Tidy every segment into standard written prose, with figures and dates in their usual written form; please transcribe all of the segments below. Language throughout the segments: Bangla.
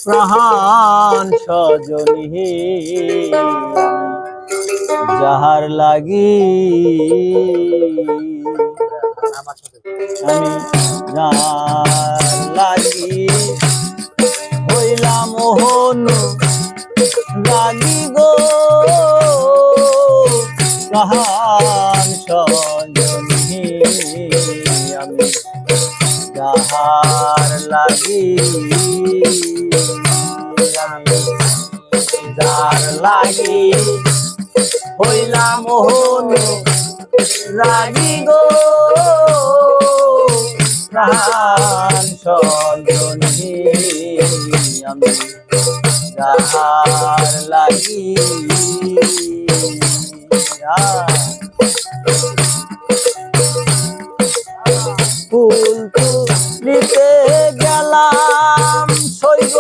প্রাণ সজনী যাহার লাগি আমি যাহার লাগি হইলাম মোহন রাগি গো প্রাণ সজনী আমি যাহার লাগি যার লাগি হইলাম মোহন রাগি গো প্রাণ সজনী আমি যাহার লাগি ফুল তুলিতে গেলাম সৈগ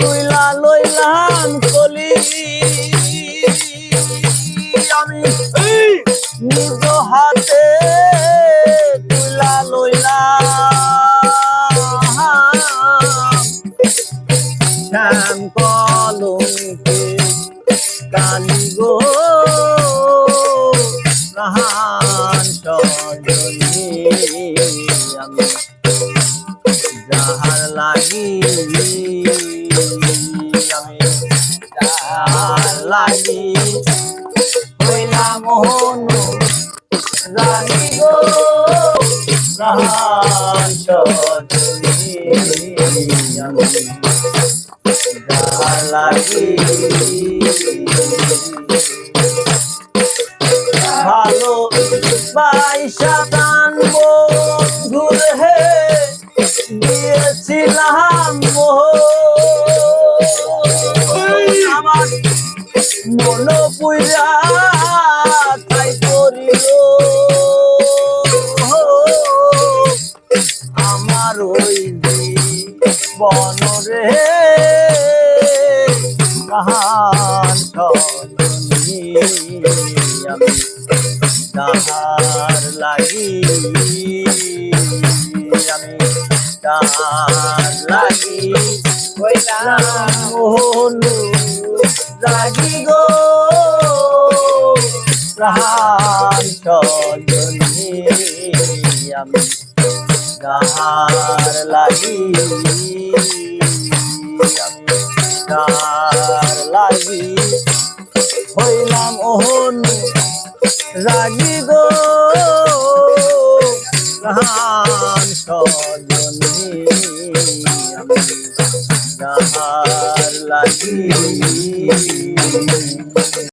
তুইলা লইলাম কলি আমি নিজ হাতে তুইলা লইলাম শ্যাম কলঙ্কে কালি গো প্রাণ সজনী আমি যাহার লাগি আমি যাহার লাগি হইলাম মোহন রাগি গো প্রাণ সজনী আমি যাহার লাগি ভালো বাইশা দান বন্ধুর হে দিয়েছিলাম আমার মন পুইরা তাই করিল আমার ওই বনরে প্রাণ সজনী আমি যাহার লাগি আমি যাহার লাগি হইলাম মোহন রাগি গো প্রাণ সজনী আমি যাহার লাগি আমি যাহার লাগি হইলাম মোহন রাগি গো প্রাণ সজনী আমি যাহার লাগি।